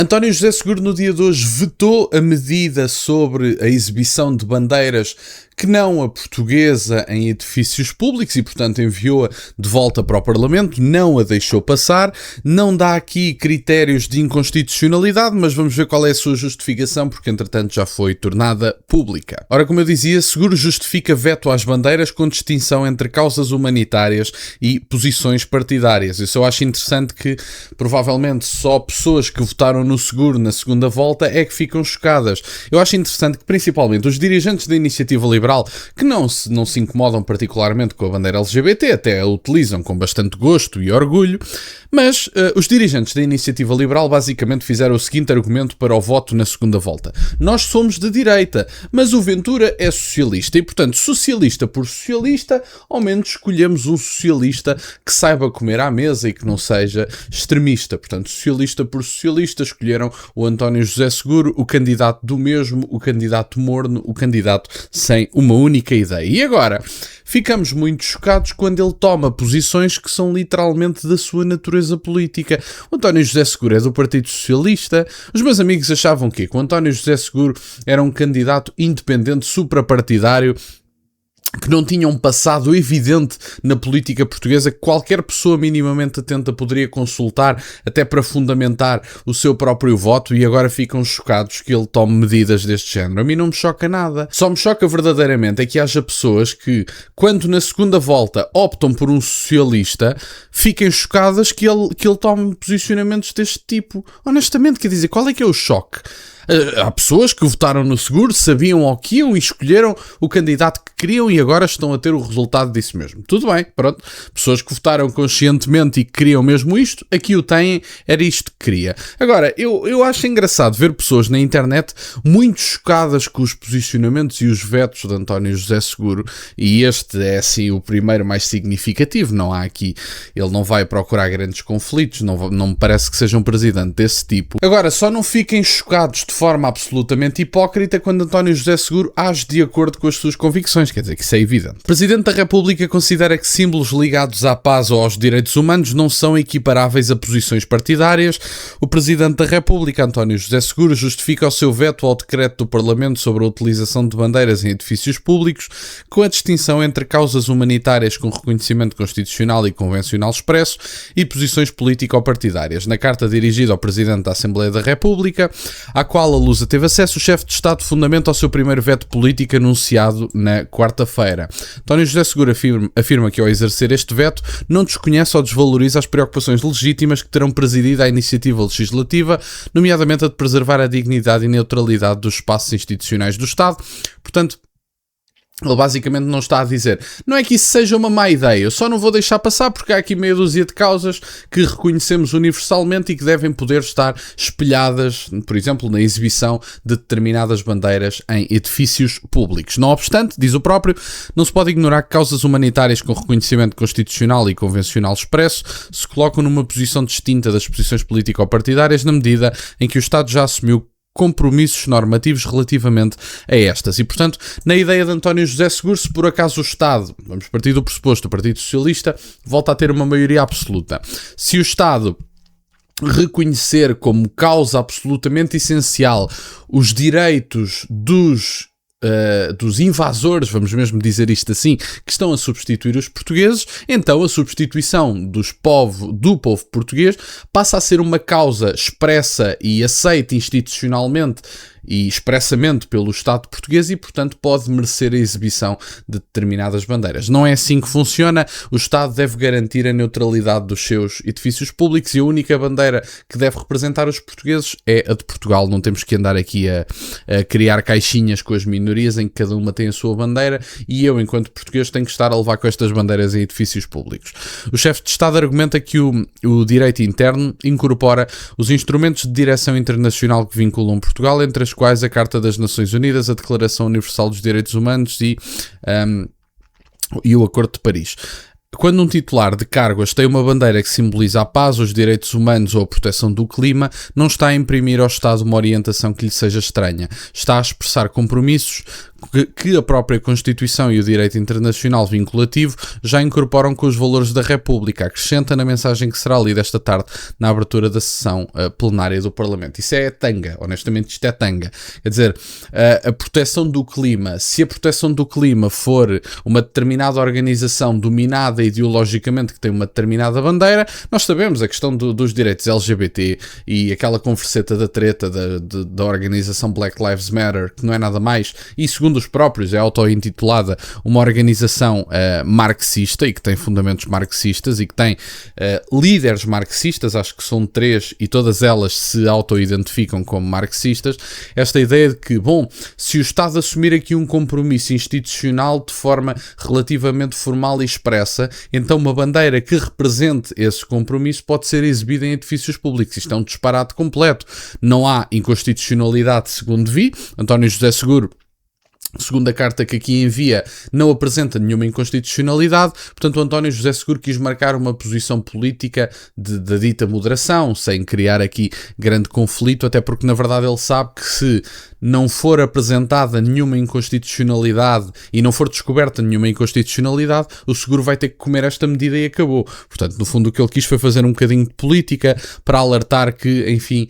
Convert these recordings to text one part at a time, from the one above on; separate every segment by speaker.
Speaker 1: António José Seguro, no dia de hoje, vetou a medida sobre a exibição de bandeiras que não a portuguesa em edifícios públicos e, portanto, enviou-a de volta para o Parlamento, não a deixou passar, não dá aqui critérios de inconstitucionalidade, mas vamos ver qual é a sua justificação, porque, entretanto, já foi tornada pública. Ora, como eu dizia, Seguro justifica veto às bandeiras com distinção entre causas humanitárias e posições partidárias. Isso eu acho interessante que, provavelmente, só pessoas que votaram no Seguro na segunda volta é que ficam chocadas. Eu acho interessante que, principalmente, os dirigentes da Iniciativa Liberal, que não se incomodam particularmente com a bandeira LGBT, até a utilizam com bastante gosto e orgulho, mas os dirigentes da Iniciativa Liberal basicamente fizeram o seguinte argumento para o voto na segunda volta. Nós somos de direita, mas o Ventura é socialista e, portanto, socialista por socialista, ao menos escolhemos um socialista que saiba comer à mesa e que não seja extremista. Portanto, socialista por socialista, escolheram o António José Seguro, o candidato do mesmo, o candidato morno, o candidato sem uma única ideia. E agora, ficamos muito chocados quando ele toma posições que são literalmente da sua natureza política. O António José Seguro é do Partido Socialista. Os meus amigos achavam que o António José Seguro era um candidato independente, suprapartidário, que não tinha um passado evidente na política portuguesa, que qualquer pessoa minimamente atenta poderia consultar até para fundamentar o seu próprio voto, e agora ficam chocados que ele tome medidas deste género. A mim não me choca nada. Só me choca verdadeiramente é que haja pessoas que, quando na segunda volta optam por um socialista, fiquem chocadas que ele tome posicionamentos deste tipo. Honestamente, quer dizer, qual é que é o choque? Há pessoas que votaram no Seguro, sabiam ao que iam e escolheram o candidato que queriam e agora estão a ter o resultado disso mesmo. Tudo bem, pronto. Pessoas que votaram conscientemente e que queriam mesmo isto, aqui o têm, era isto que queria. Agora, eu acho engraçado ver pessoas na internet muito chocadas com os posicionamentos e os vetos de António José Seguro, e este é assim o primeiro mais significativo. Não há aqui, ele não vai procurar grandes conflitos, não me parece que seja um presidente desse tipo. Agora, só não fiquem chocados de forma absolutamente hipócrita quando António José Seguro age de acordo com as suas convicções, quer dizer que isso é evidente. O Presidente da República considera que símbolos ligados à paz ou aos direitos humanos não são equiparáveis a posições partidárias. O Presidente da República, António José Seguro, justifica o seu veto ao decreto do Parlamento sobre a utilização de bandeiras em edifícios públicos com a distinção entre causas humanitárias com reconhecimento constitucional e convencional expresso e posições político-partidárias. Na carta dirigida ao Presidente da Assembleia da República, à qual a Lusa teve acesso, o chefe de Estado fundamenta o seu primeiro veto político anunciado na quarta-feira. António José Seguro afirma que, ao exercer este veto, não desconhece ou desvaloriza as preocupações legítimas que terão presidido a iniciativa legislativa, nomeadamente a de preservar a dignidade e neutralidade dos espaços institucionais do Estado. Portanto, ele basicamente não está a dizer, não é que isso seja uma má ideia, eu só não vou deixar passar porque há aqui meia dúzia de causas que reconhecemos universalmente e que devem poder estar espelhadas, por exemplo, na exibição de determinadas bandeiras em edifícios públicos. Não obstante, diz o próprio, não se pode ignorar que causas humanitárias com reconhecimento constitucional e convencional expresso se colocam numa posição distinta das posições político-partidárias na medida em que o Estado já assumiu compromissos normativos relativamente a estas. E, portanto, na ideia de António José Seguro, se por acaso o Estado, vamos partir do pressuposto, o Partido Socialista volta a ter uma maioria absoluta. Se o Estado reconhecer como causa absolutamente essencial os direitos dos invasores, vamos mesmo dizer isto assim, que estão a substituir os portugueses, então a substituição do povo português passa a ser uma causa expressa e aceita institucionalmente e expressamente pelo Estado português e, portanto, pode merecer a exibição de determinadas bandeiras. Não é assim que funciona. O Estado deve garantir a neutralidade dos seus edifícios públicos e a única bandeira que deve representar os portugueses é a de Portugal. Não temos que andar aqui a criar caixinhas com as minorias em que cada uma tem a sua bandeira e eu, enquanto português, tenho que estar a levar com estas bandeiras em edifícios públicos. O chefe de Estado argumenta que o direito interno incorpora os instrumentos de direção internacional que vinculam Portugal, entre as quais a Carta das Nações Unidas, a Declaração Universal dos Direitos Humanos e o Acordo de Paris. Quando um titular de cargos tem uma bandeira que simboliza a paz, os direitos humanos ou a proteção do clima, não está a imprimir ao Estado uma orientação que lhe seja estranha. Está a expressar compromissos que a própria Constituição e o direito internacional vinculativo já incorporam com os valores da República, acrescenta na mensagem que será lida esta tarde na abertura da sessão plenária do Parlamento. Isso é tanga, honestamente isto é tanga. Quer dizer, a proteção do clima, se a proteção do clima for uma determinada organização dominada ideologicamente que tem uma determinada bandeira, nós sabemos a questão dos direitos LGBT e aquela converseta da treta da organização Black Lives Matter, que não é nada mais, e segundo os próprios é auto-intitulada uma organização marxista e que tem fundamentos marxistas e que tem líderes marxistas, acho que são 3 e todas elas se auto-identificam como marxistas. Esta ideia de que, bom, se o Estado assumir aqui um compromisso institucional de forma relativamente formal e expressa, então uma bandeira que represente esse compromisso pode ser exibida em edifícios públicos. Isto é um disparate completo. Não há inconstitucionalidade, segundo vi. António José Seguro, segundo a carta que aqui envia, não apresenta nenhuma inconstitucionalidade, portanto o António José Seguro quis marcar uma posição política da dita moderação, sem criar aqui grande conflito, até porque na verdade ele sabe que se não for apresentada nenhuma inconstitucionalidade e não for descoberta nenhuma inconstitucionalidade, o Seguro vai ter que comer esta medida e acabou. Portanto, no fundo o que ele quis foi fazer um bocadinho de política para alertar que, enfim,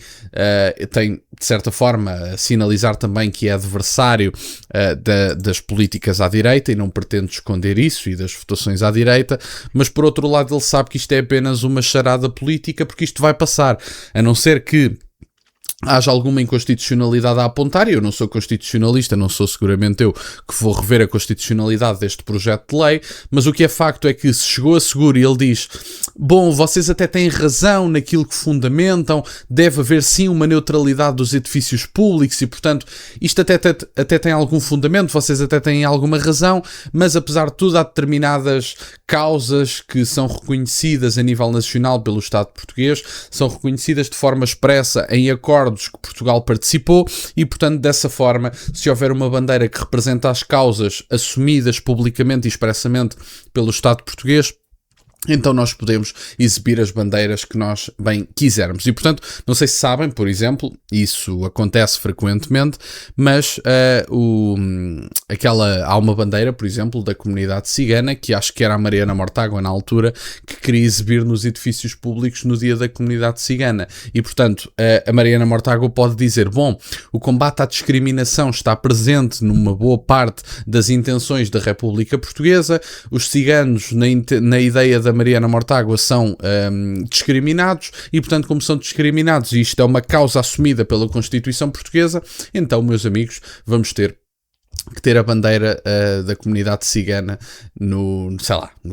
Speaker 1: tem de certa forma a sinalizar também que é adversário das políticas à direita e não pretende esconder isso e das votações à direita, mas por outro lado ele sabe que isto é apenas uma charada política porque isto vai passar, a não ser que haja alguma inconstitucionalidade a apontar, e eu não sou constitucionalista, não sou seguramente eu que vou rever a constitucionalidade deste projeto de lei, mas o que é facto é que se chegou a Seguro e ele diz, bom, vocês até têm razão naquilo que fundamentam, deve haver sim uma neutralidade dos edifícios públicos e portanto isto até tem algum fundamento, vocês até têm alguma razão, mas apesar de tudo há determinadas causas que são reconhecidas a nível nacional pelo Estado português, são reconhecidas de forma expressa em acordos que Portugal participou e, portanto, dessa forma, se houver uma bandeira que representa as causas assumidas publicamente e expressamente pelo Estado português, então nós podemos exibir as bandeiras que nós bem quisermos. E, portanto, não sei se sabem, por exemplo, isso acontece frequentemente, mas há uma bandeira, por exemplo, da comunidade cigana, que acho que era a Mariana Mortágua na altura, que queria exibir nos edifícios públicos no dia da comunidade cigana. E, portanto, a Mariana Mortágua pode dizer, bom, o combate à discriminação está presente numa boa parte das intenções da República Portuguesa, os ciganos, na ideia da Mariana Mortágua, são discriminados e, portanto, como são discriminados e isto é uma causa assumida pela Constituição Portuguesa, então, meus amigos, vamos ter que ter a bandeira da comunidade cigana no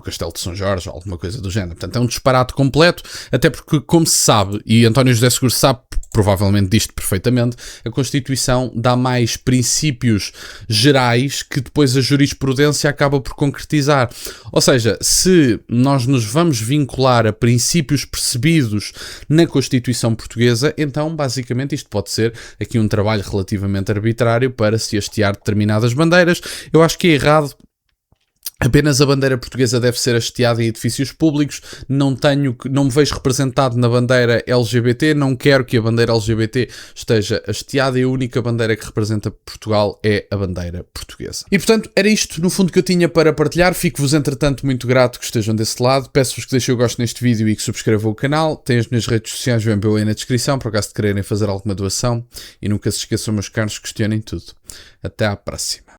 Speaker 1: Castelo de São Jorge ou alguma coisa do género. Portanto, é um disparate completo, até porque, como se sabe, e António José Seguro sabe provavelmente disto perfeitamente, a Constituição dá mais princípios gerais que depois a jurisprudência acaba por concretizar. Ou seja, se nós nos vamos vincular a princípios percebidos na Constituição Portuguesa, então basicamente isto pode ser aqui um trabalho relativamente arbitrário para se hastear determinadas bandeiras. Eu acho que é errado. Apenas a bandeira portuguesa deve ser hasteada em edifícios públicos, não me vejo representado na bandeira LGBT, não quero que a bandeira LGBT esteja hasteada e a única bandeira que representa Portugal é a bandeira portuguesa. E portanto, era isto no fundo que eu tinha para partilhar, fico-vos entretanto muito grato que estejam desse lado, peço-vos que deixem o gosto neste vídeo e que subscrevam o canal, têm as minhas redes sociais, o MBA aí na descrição, por acaso de quererem fazer alguma doação, e nunca se esqueçam, meus caros, questionem tudo. Até à próxima.